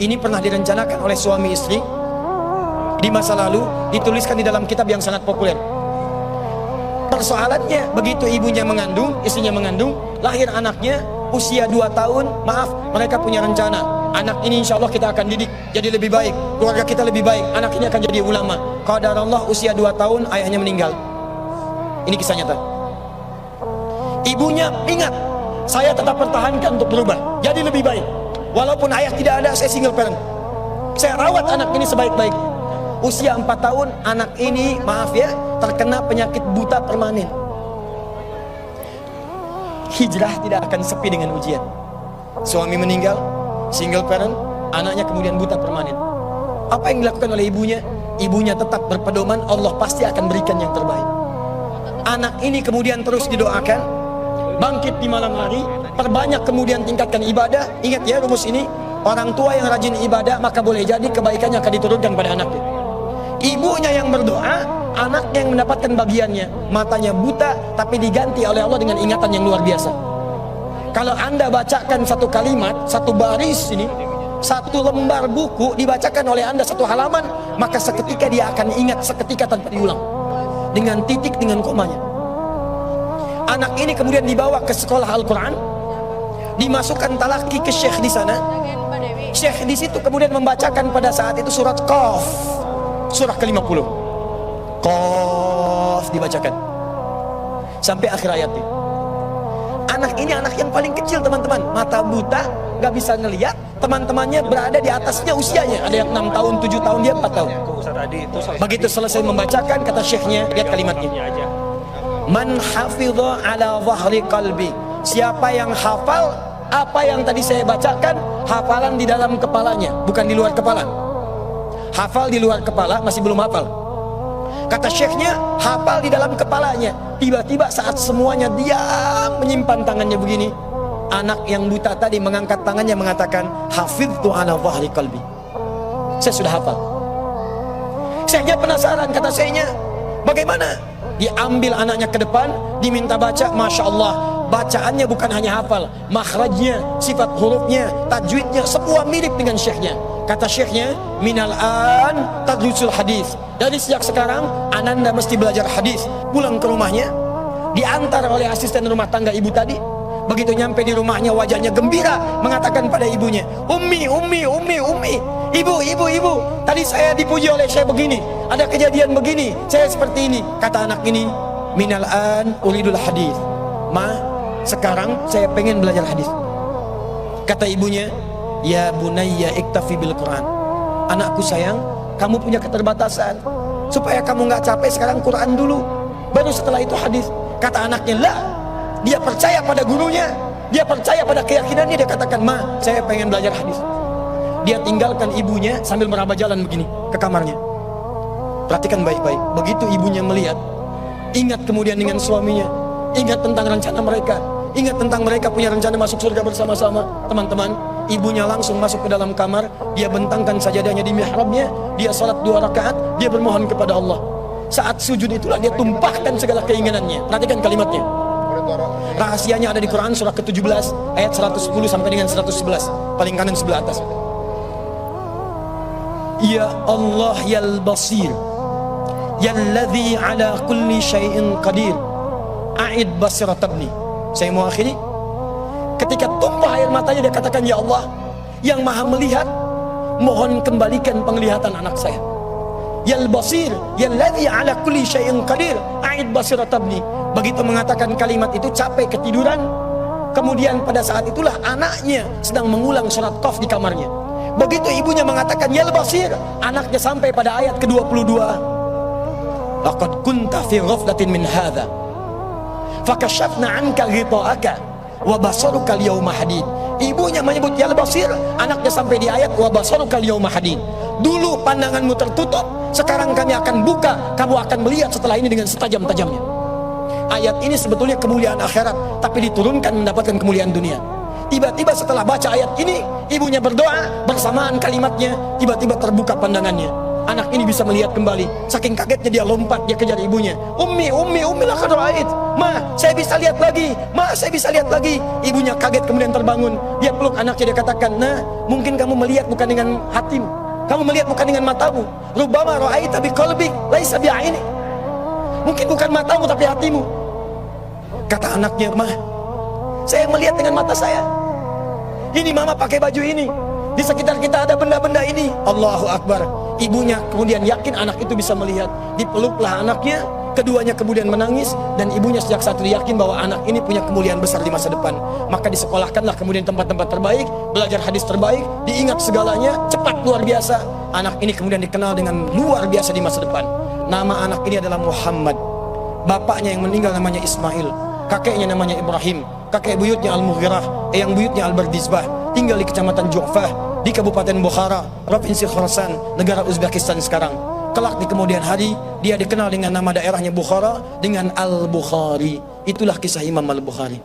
Ini pernah direncanakan oleh suami istri di masa lalu, dituliskan di dalam kitab yang sangat populer. Persoalannya, begitu ibunya mengandung, istrinya mengandung, lahir anaknya usia 2 tahun, maaf, mereka punya rencana, anak ini insya Allah kita akan didik jadi lebih baik, keluarga kita lebih baik, anak ini akan jadi ulama. Qadarullah usia 2 tahun ayahnya meninggal. Ini kisah nyata. Ibunya ingat, saya tetap pertahankan untuk berubah jadi lebih baik, walaupun ayah tidak ada, saya single parent, saya rawat anak ini sebaik-baik. Usia 4 tahun anak ini, maaf ya, terkena penyakit buta permanen. Hijrah tidak akan sepi dengan ujian. Suami meninggal, single parent, anaknya kemudian buta permanen. Apa yang dilakukan oleh ibunya? Ibunya tetap berpedoman, Allah pasti akan berikan yang terbaik. Anak ini kemudian terus didoakan, bangkit di malam hari, perbanyak kemudian tingkatkan ibadah. Ingat ya rumus ini, orang tua yang rajin ibadah maka boleh jadi kebaikannya akan diturunkan pada anaknya. Ibunya yang berdoa, anaknya yang mendapatkan bagiannya. Matanya buta tapi diganti oleh Allah dengan ingatan yang luar biasa. Kalau Anda bacakan satu kalimat, satu baris ini, satu lembar buku dibacakan oleh Anda satu halaman, maka seketika dia akan ingat seketika tanpa diulang, dengan titik, dengan komanya. Anak ini kemudian dibawa ke sekolah Al-Quran, dimasukkan talaki ke syekh di sana. Syekh di situ kemudian membacakan pada saat itu surat Qaf, surah ke-50. Qaf dibacakan sampai akhir ayatnya. Anak ini anak yang paling kecil teman-teman, mata buta, gak bisa ngelihat. Teman-temannya berada di atasnya usianya, ada yang 6 tahun, 7 tahun, dia 4 tahun. Begitu selesai membacakan, kata syekhnya, lihat kalimatnya, man hafidha ala zahri qalbi, siapa yang hafal apa yang tadi saya bacakan, hafalan di dalam kepalanya, bukan di luar kepala. Hafal di luar kepala masih belum hafal. Kata syekhnya, hafal di dalam kepalanya. Tiba-tiba saat semuanya diam menyimpan tangannya begini, anak yang buta tadi mengangkat tangannya mengatakan, hafidtu ala zahri qalbi, saya sudah hafal. Syekhnya penasaran, kata syekhnya, bagaimana? Diambil anaknya ke depan, diminta baca, Masya Allah, bacaannya bukan hanya hafal, makhrajnya, sifat hurufnya, tajwidnya, semua mirip dengan syekhnya. Kata syekhnya, minal an tadrusul hadis, dari sejak sekarang ananda mesti belajar hadis. Pulang ke rumahnya, diantar oleh asisten rumah tangga ibu tadi. Begitu nyampe di rumahnya, wajahnya gembira, mengatakan pada ibunya, ummi, ummi, ummi, ummi, ibu, ibu, ibu, tadi saya dipuji oleh saya begini, ada kejadian begini, saya seperti ini. Kata anak ini, minal an uridul hadis, ma, sekarang saya pengen belajar hadis. Kata ibunya, ya bunayya iktafi bil Quran, anakku sayang, kamu punya keterbatasan, supaya kamu nggak capek sekarang Quran dulu, baru setelah itu hadis. Kata anaknya, lah, dia percaya pada gurunya, dia percaya pada keyakinannya, dia katakan, ma, saya pengen belajar hadis. Dia tinggalkan ibunya sambil meraba jalan begini ke kamarnya. Perhatikan baik-baik, begitu ibunya melihat, ingat kemudian dengan suaminya, ingat tentang rencana mereka, ingat tentang mereka punya rencana masuk surga bersama-sama. Teman-teman, ibunya langsung masuk ke dalam kamar, dia bentangkan sajadahnya di mihrabnya, dia salat 2 rakaat, dia bermohon kepada Allah. Saat sujud itulah dia tumpahkan segala keinginannya. Perhatikan kalimatnya, rahasianya ada di Quran surah ke-17 ayat 110 sampai dengan 111, paling kanan sebelah atas. Ya Allah yal basir, yalladzi ala kulli syai'in qadir, a'id basiratabni. Saya mau akhiri, ketika tumpah air matanya dia katakan, ya Allah yang maha melihat, mohon kembalikan penglihatan anak saya. Yal basir, yalladzi ala kulli syai'in qadir, a'id basiratabni. Begitu mengatakan kalimat itu, capek ketiduran. Kemudian pada saat itulah anaknya sedang mengulang surat Qaf di kamarnya. Begitu ibunya mengatakan yal basir, anaknya sampai pada ayat ke-22, laqad kunta fi ghaflatin min hadza fakashafna 'anka ghita'aka wa basaruka al-yawma hadid. Ibunya menyebut yal basir, anaknya sampai di ayat wa basaruka al-yawma hadid. Dulu pandanganmu tertutup, sekarang kami akan buka, kamu akan melihat setelah ini dengan setajam-tajamnya. Ayat ini sebetulnya kemuliaan akhirat, tapi diturunkan mendapatkan kemuliaan dunia. Tiba-tiba setelah baca ayat ini, ibunya berdoa, bersamaan kalimatnya, tiba-tiba terbuka pandangannya. Anak ini bisa melihat kembali. Saking kagetnya dia lompat, dia kejar ibunya. Ummi, ummi, ummi, laqad ra'ait. Ma, saya bisa lihat lagi. Ma, saya bisa lihat lagi. Ibunya kaget kemudian terbangun. Dia peluk anaknya, dia katakan, nah, mungkin kamu melihat bukan dengan hatimu, kamu melihat bukan dengan matamu. Rubbama ra'aita biqalbik laisa bi'aini. Mungkin bukan matamu tapi hatimu. Kata anaknya, Ma, saya melihat dengan mata saya. Ini mama pakai baju ini, di sekitar kita ada benda-benda ini. Allahu Akbar. Ibunya kemudian yakin anak itu bisa melihat. Dipeluklah anaknya, keduanya kemudian menangis. Dan ibunya sejak saat itu yakin bahwa anak ini punya kemuliaan besar di masa depan. Maka disekolahkanlah kemudian tempat-tempat terbaik, belajar hadis terbaik, diingat segalanya, cepat luar biasa. Anak ini kemudian dikenal dengan luar biasa di masa depan. Nama anak ini adalah Muhammad. Bapaknya yang meninggal namanya Ismail, kakeknya namanya Ibrahim, kakek buyutnya Al-Mughirah, eyang buyutnya Al-Bardizbah, tinggal di kecamatan Ju'fah, di Kabupaten Bukhara, Provinsi Khorasan, negara Uzbekistan sekarang. Kelak di kemudian hari, dia dikenal dengan nama daerahnya Bukhara, dengan Al-Bukhari. Itulah kisah Imam Al-Bukhari.